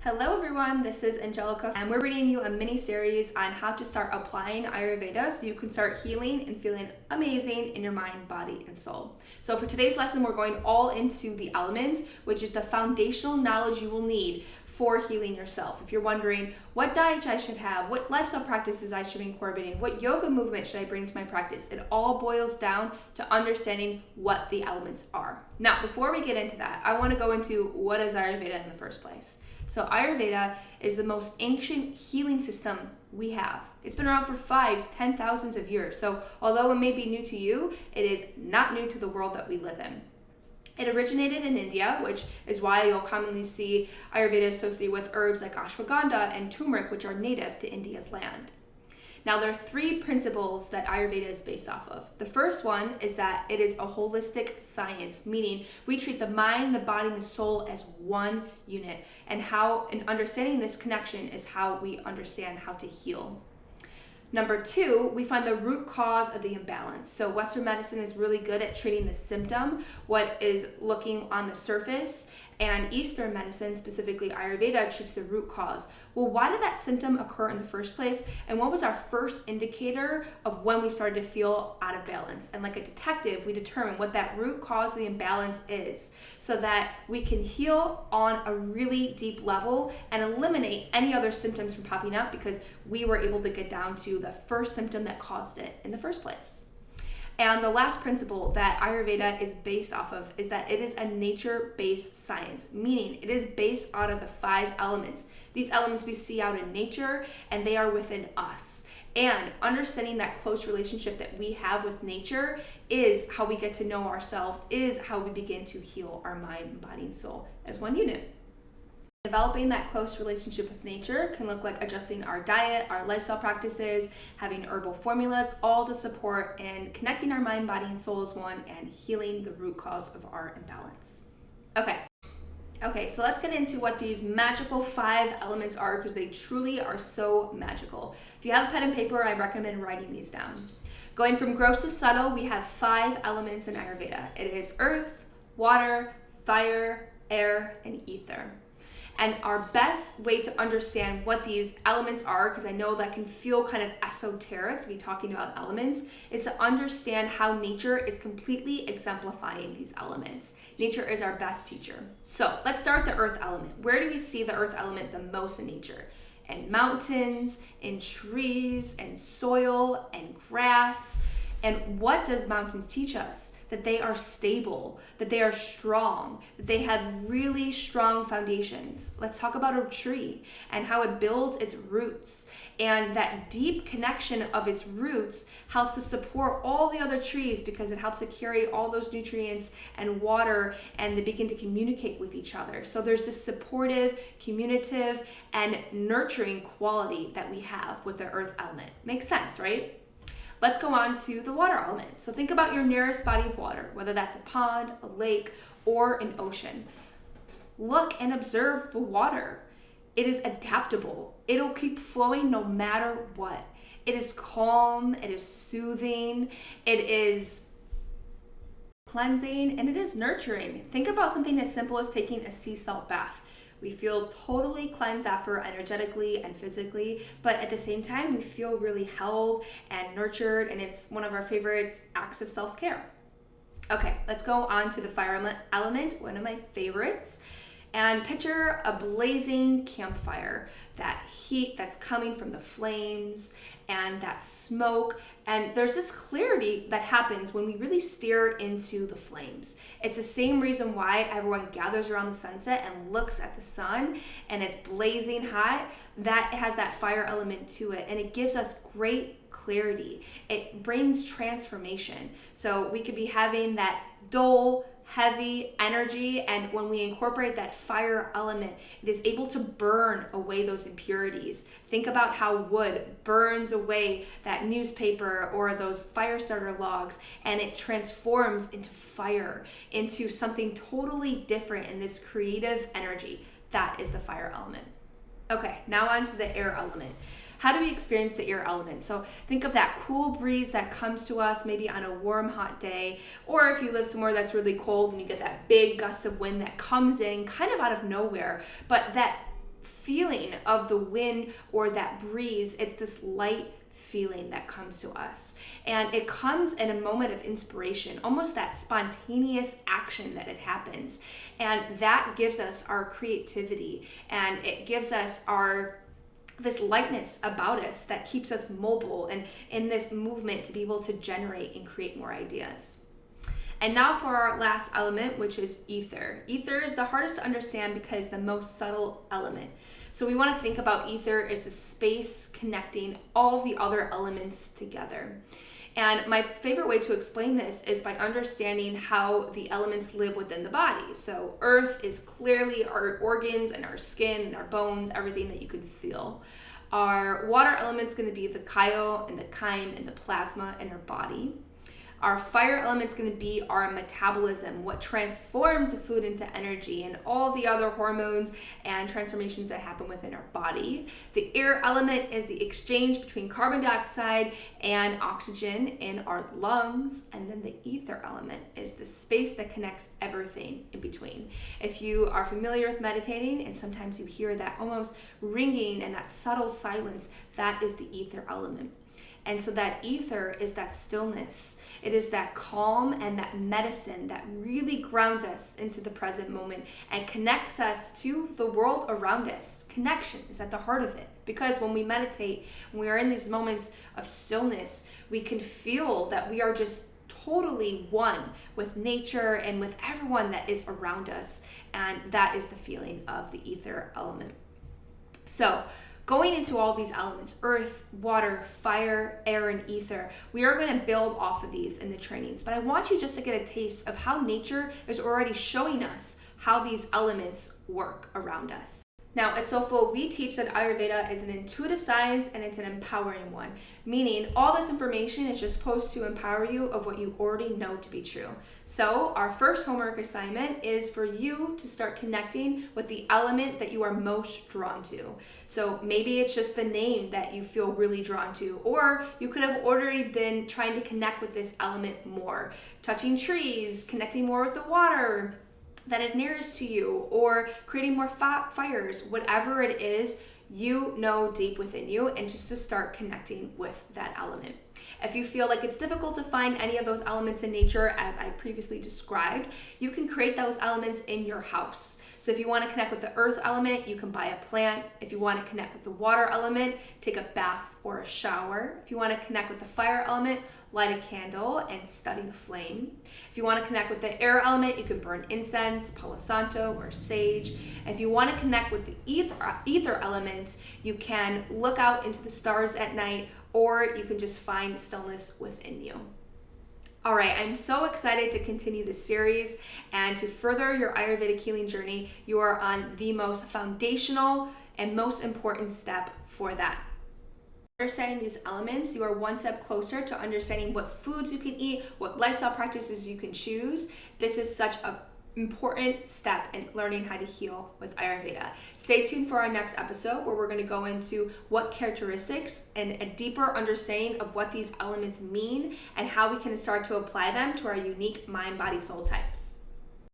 Hello everyone, this is Angelica and we're bringing you a mini series on how to start applying Ayurveda so you can start healing and feeling amazing in your mind, body, and soul. So for today's lesson, we're going all into the elements, which is the foundational knowledge you will need for healing yourself. If you're wondering what diet I should have, what lifestyle practices I should be incorporating, what yoga movement should I bring to my practice, it all boils down to understanding what the elements are. Now, before we get into that, I want to go into what is Ayurveda in the first place. So Ayurveda is the most ancient healing system we have. It's been around for 10,000 of years. So although it may be new to you, it is not new to the world that we live in. It originated in India, which is why you'll commonly see Ayurveda associated with herbs like ashwagandha and turmeric, which are native to India's land. Now, there are three principles that Ayurveda is based off of. The first one is that it is a holistic science, meaning we treat the mind, the body, and the soul as one unit. And understanding this connection is how we understand how to heal. Number two, we find the root cause of the imbalance. So Western medicine is really good at treating the symptom, what is looking on the surface, and Eastern medicine, specifically Ayurveda, treats the root cause. Well, why did that symptom occur in the first place? And what was our first indicator of when we started to feel out of balance? And like a detective, we determine what that root cause of the imbalance is so that we can heal on a really deep level and eliminate any other symptoms from popping up because we were able to get down to the first symptom that caused it in the first place. And the last principle that Ayurveda is based off of is that it is a nature-based science, meaning it is based out of the 5 elements. These elements we see out in nature and they are within us. And understanding that close relationship that we have with nature is how we get to know ourselves, is how we begin to heal our mind, body, and soul as one unit. Developing that close relationship with nature can look like adjusting our diet, our lifestyle practices, having herbal formulas, all to support in connecting our mind, body, and soul as one and healing the root cause of our imbalance. Okay, so let's get into what these magical 5 elements are because they truly are so magical. If you have a pen and paper, I recommend writing these down. Going from gross to subtle, we have 5 elements in Ayurveda. It is earth, water, fire, air, and ether. And our best way to understand what these elements are, because I know that can feel kind of esoteric to be talking about elements, is to understand how nature is completely exemplifying these elements. Nature is our best teacher. So let's start with the earth element. Where do we see the earth element the most in nature? In mountains, in trees, in soil, and grass. And what does mountains teach us? That they are stable, that they are strong, that they have really strong foundations. Let's talk about a tree and how it builds its roots. And that deep connection of its roots helps to support all the other trees because it helps to carry all those nutrients and water and they begin to communicate with each other. So there's this supportive, communicative, and nurturing quality that we have with the earth element. Makes sense, right? Let's go on to the water element. So think about your nearest body of water, whether that's a pond, a lake, or an ocean. Look and observe the water. It is adaptable. It'll keep flowing no matter what. It is calm, it is soothing, it is cleansing, and it is nurturing. Think about something as simple as taking a sea salt bath. We feel totally cleansed after energetically and physically, but at the same time, we feel really held and nurtured, and it's one of our favorite acts of self-care. Okay, let's go on to the fire element, one of my favorites. And picture a blazing campfire, that heat that's coming from the flames and that smoke. And there's this clarity that happens when we really stare into the flames. It's the same reason why everyone gathers around the sunset and looks at the sun and it's blazing hot. That has that fire element to it and it gives us great clarity. It brings transformation. So we could be having that dull, heavy energy, and when we incorporate that fire element, it is able to burn away those impurities. Think about how wood burns away that newspaper or those fire starter logs, and it transforms into fire, into something totally different in this creative energy. That is the fire element. Okay, now on to the air element. How do we experience the air element? So think of that cool breeze that comes to us maybe on a warm, hot day, or if you live somewhere that's really cold and you get that big gust of wind that comes in kind of out of nowhere, but that feeling of the wind or that breeze. It's this light feeling that comes to us, and it comes in a moment of inspiration, almost that spontaneous action that it happens, and that gives us our creativity, and it gives us this lightness about us that keeps us mobile and in this movement to be able to generate and create more ideas. And now for our last element, which is ether. Ether is the hardest to understand because the most subtle element. So we want to think about ether as the space connecting all the other elements together. And my favorite way to explain this is by understanding how the elements live within the body. So earth is clearly our organs and our skin and our bones, everything that you can feel. Our water element's going to be the chyle and the chyme and the plasma in our body. Our fire element's going to be our metabolism, what transforms the food into energy, and all the other hormones and transformations that happen within our body. The air element is the exchange between carbon dioxide and oxygen in our lungs. And then the ether element is the space that connects everything in between. If you are familiar with meditating and sometimes you hear that almost ringing and that subtle silence, that is the ether element. And so that ether is that stillness. It is that calm and that medicine that really grounds us into the present moment and connects us to the world around us. Connection is at the heart of it. Because when we meditate, when we are in these moments of stillness, we can feel that we are just totally one with nature and with everyone that is around us. And that is the feeling of the ether element. So, going into all these elements, earth, water, fire, air, and ether, we are going to build off of these in the trainings. But I want you just to get a taste of how nature is already showing us how these elements work around us. Now, at Soulful, we teach that Ayurveda is an intuitive science and it's an empowering one, meaning all this information is just supposed to empower you of what you already know to be true. So our first homework assignment is for you to start connecting with the element that you are most drawn to. So maybe it's just the name that you feel really drawn to, or you could have already been trying to connect with this element more, touching trees, connecting more with the water that is nearest to you, or creating more fires, whatever it is, you know deep within you, and just to start connecting with that element. If you feel like it's difficult to find any of those elements in nature, as I previously described, you can create those elements in your house. So if you want to connect with the earth element, you can buy a plant. If you want to connect with the water element, take a bath or a shower. If you want to connect with the fire element, light a candle and study the flame. If you want to connect with the air element, you can burn incense, Palo Santo, or sage. If you want to connect with the ether element, you can look out into the stars at night, or you can just find stillness within you. All right, I'm so excited to continue this series and to further your Ayurvedic healing journey. You are on the most foundational and most important step for that. Understanding these elements, you are one step closer to understanding what foods you can eat, what lifestyle practices you can choose. This is such an important step in learning how to heal with Ayurveda. Stay tuned for our next episode where we're going to go into what characteristics and a deeper understanding of what these elements mean and how we can start to apply them to our unique mind, body, soul types.